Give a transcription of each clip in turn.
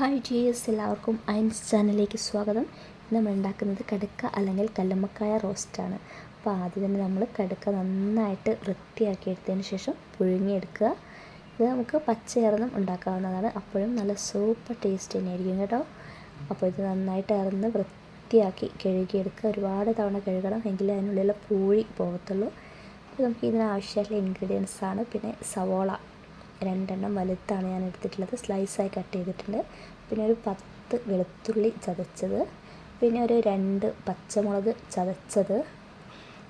Hi GS, എല്ലാവർക്കും അയിൻസ് ചാനലിലേക്ക് സ്വാഗതം. നമ്മൾ ഉണ്ടാക്കുന്നത് കടുക്ക അല്ലെങ്കിൽ കല്ലുമ്മക്കായ റോസ്റ്റാണ്. അപ്പോൾ ആദ്യം തന്നെ നമ്മൾ കടുക്ക നന്നായിട്ട് വൃത്തിയാക്കി എടുത്തതിന് ശേഷം പുഴുങ്ങിയെടുക്കുക. ഇത് നമുക്ക് പച്ചയാർന്നും ഉണ്ടാക്കാവുന്നതാണ്. അപ്പോഴും നല്ല സൂപ്പർ ടേസ്റ്റ് തന്നെയായിരിക്കും കേട്ടോ. അപ്പോൾ ഇത് നന്നായിട്ട് ഇറന്ന് വൃത്തിയാക്കി കഴുകിയെടുക്കുക. ഒരുപാട് തവണ കഴുകണം, എങ്കിലേ അതിനുള്ളിലുള്ള പൂഴി പോകത്തുള്ളൂ. അപ്പോൾ നമുക്ക് ഇതിനാവശ്യമായിട്ടുള്ള ഇൻഗ്രീഡിയൻസ് ആണ്. പിന്നെ സവോള 2 വലുത്താണ് ഞാൻ എടുത്തിട്ടുള്ളത്, സ്ലൈസായി കട്ട് ചെയ്തിട്ടുണ്ട്. പിന്നെ ഒരു 10 വെളുത്തുള്ളി ചതച്ചത്, പിന്നെ ഒരു 2 പച്ചമുളക് ചതച്ചത്,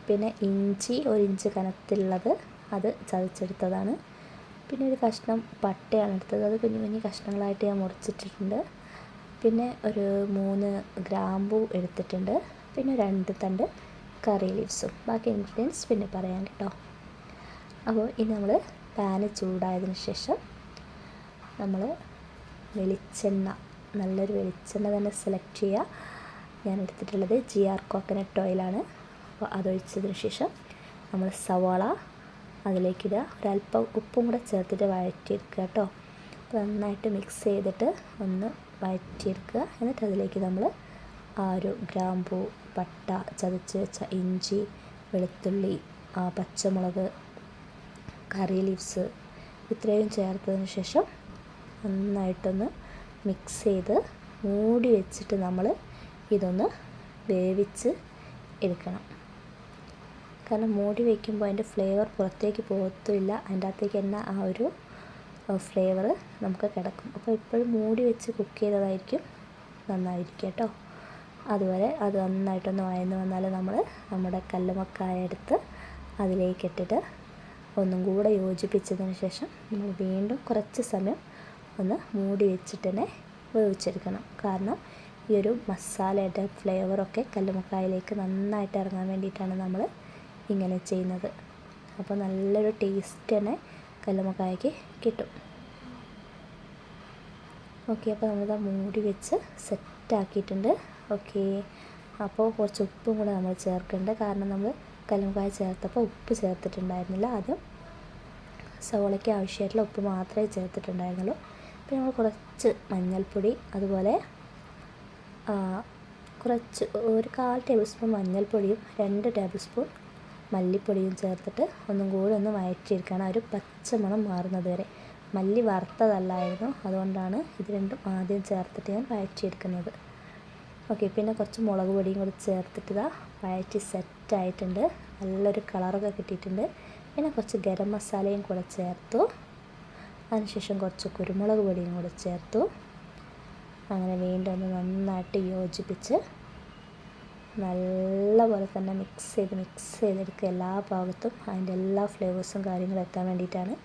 പിന്നെ ഇഞ്ചി 1 ഇഞ്ച് കനത്തിലുള്ളത്, അത് ചതച്ചെടുത്തതാണ്. പിന്നെ ഒരു കഷ്ണം പട്ടയാണ് എടുത്തത്, അത് കുഞ്ഞു കുഞ്ഞു കഷ്ണങ്ങളായിട്ട് ഞാൻ മുറിച്ചിട്ടിട്ടുണ്ട്. പിന്നെ ഒരു 3 ഗ്രാമ്പൂ എടുത്തിട്ടുണ്ട്. പിന്നെ 2 തണ്ട് കറി ലീവ്സും. ബാക്കി ഇൻഗ്രീഡിയൻസ് പിന്നെ പറയാം കേട്ടോ. അപ്പോൾ ഇനി നമ്മൾ പാന് ചൂടായതിനു ശേഷം നമ്മൾ വെളിച്ചെണ്ണ, നല്ലൊരു വെളിച്ചെണ്ണ തന്നെ സെലക്ട് ചെയ്യുക. ഞാൻ എടുത്തിട്ടുള്ളത് GR കോക്കനട്ട് ഓയിലാണ്. അപ്പോൾ അതൊഴിച്ചതിന് ശേഷം നമ്മൾ സവാള അതിലേക്കിടുക. ഒരല്പം ഉപ്പും കൂടെ ചേർത്തിട്ട് വഴറ്റിയെടുക്കുക കേട്ടോ. അപ്പോൾ നന്നായിട്ട് മിക്സ് ചെയ്തിട്ട് ഒന്ന് വഴറ്റിയെടുക്കുക. എന്നിട്ട് അതിലേക്ക് നമ്മൾ ആ ഒരു ഗ്രാമ്പൂ, പട്ട, ചതച്ച് വെച്ച ഇഞ്ചി, വെളുത്തുള്ളി, പച്ചമുളക്, കറി ലീവ്സ് ഇത്രയും ചേർത്തതിന് ശേഷം നന്നായിട്ടൊന്ന് മിക്സ് ചെയ്ത് മൂടി വെച്ചിട്ട് നമ്മൾ ഇതൊന്ന് വേവിച്ച് എടുക്കണം. കാരണം മൂടി വയ്ക്കുമ്പോൾ അതിൻ്റെ ഫ്ലേവർ പുറത്തേക്ക് പോകത്തുമില്ല, അതിൻ്റെ അകത്തേക്ക് തന്നെ ആ ഒരു ഫ്ലേവർ നമുക്ക് കിടക്കും. അപ്പോൾ ഇപ്പോഴും മൂടി വെച്ച് കുക്ക് ചെയ്തതായിരിക്കും നന്നായിരിക്കും കേട്ടോ. അതുവരെ അത് നന്നായിട്ടൊന്ന് വഴന്ന് വന്നാൽ നമ്മൾ നമ്മുടെ കല്ലുമ്മക്കായ എടുത്ത് അതിലേക്കിട്ടിട്ട് ഒന്നും കൂടെ യോജിപ്പിച്ചതിന് ശേഷം നമ്മൾ വീണ്ടും കുറച്ച് സമയം ഒന്ന് മൂടി വെച്ചിട്ട് തന്നെ വേവിച്ചെടുക്കണം. കാരണം ഈ ഒരു മസാലയുടെ ഫ്ലേവറൊക്കെ കല്ലുമ്മക്കായയിലേക്ക് നന്നായിട്ട് ഇറങ്ങാൻ വേണ്ടിയിട്ടാണ് നമ്മൾ ഇങ്ങനെ ചെയ്യുന്നത്. അപ്പോൾ നല്ലൊരു ടേസ്റ്റ് തന്നെ കല്ലുമ്മക്കായക്ക് കിട്ടും. ഓക്കെ, അപ്പോൾ നമ്മളിത് മൂടി വെച്ച് സെറ്റാക്കിയിട്ടുണ്ട്. ഓക്കെ, അപ്പോൾ കുറച്ച് ഉപ്പും കൂടെ നമ്മൾ ചേർക്കുന്നുണ്ട്. കാരണം നമ്മൾ കല്ലുമ്മക്കായ ചേർത്തപ്പോൾ ഉപ്പ് ചേർത്തിട്ടുണ്ടായിരുന്നില്ല. ആദ്യം സവോളയ്ക്ക് ആവശ്യമായിട്ടുള്ള ഉപ്പ് മാത്രമേ ചേർത്തിട്ടുണ്ടായിരുന്നുള്ളൂ. പിന്നെ നമ്മൾ കുറച്ച് മഞ്ഞൾപ്പൊടി, അതുപോലെ കുറച്ച് ഒരു 1/4 ടേബിൾ സ്പൂൺ മഞ്ഞൾപ്പൊടിയും 2 ടേബിൾ സ്പൂൺ മല്ലിപ്പൊടിയും ചേർത്തിട്ട് ഒന്നും കൂടി ഒന്ന് വഴറ്റിയെടുക്കണം, ഒരു പച്ചമണം മാറുന്നത് വരെ. മല്ലി വറുത്തതല്ലായിരുന്നു, അതുകൊണ്ടാണ് ഇത് രണ്ടും ആദ്യം ചേർത്തിട്ട് ഞാൻ വഴറ്റിയെടുക്കുന്നത്. ഓക്കെ, പിന്നെ കുറച്ച് മുളക് പൊടിയും കൂടി ചേർത്തിട്ട് ഇതാ വഴറ്റി സെറ്റായിട്ടുണ്ട്. നല്ലൊരു കളറൊക്കെ കിട്ടിയിട്ടുണ്ട്. പിന്നെ കുറച്ച് ഗരം മസാലയും കൂടെ ചേർത്തു. അതിനുശേഷം കുറച്ച് കുരുമുളക് പൊടിയും കൂടെ ചേർത്തു. അങ്ങനെ വീണ്ടും ഒന്ന് നന്നായിട്ട് യോജിപ്പിച്ച് നല്ലപോലെ തന്നെ മിക്സ് ചെയ്തെടുക്കുക. എല്ലാ ഭാഗത്തും അതിൻ്റെ എല്ലാ ഫ്ലേവേഴ്സും കാര്യങ്ങളും എത്താൻ വേണ്ടിയിട്ടാണ്.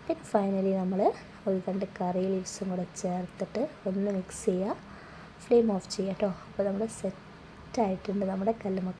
പിന്നെ ഫൈനലി നമ്മൾ ഒരു 2 കറി ലീവ്സും കൂടെ ചേർത്തിട്ട് ഒന്ന് മിക്സ് ചെയ്യുക. ഫ്ലെയിം ഓഫ് ചെയ്യുക കേട്ടോ. അപ്പോൾ നമ്മൾ സെറ്റായിട്ടുണ്ട് നമ്മുടെ കല്ലുമ്മക്കായ.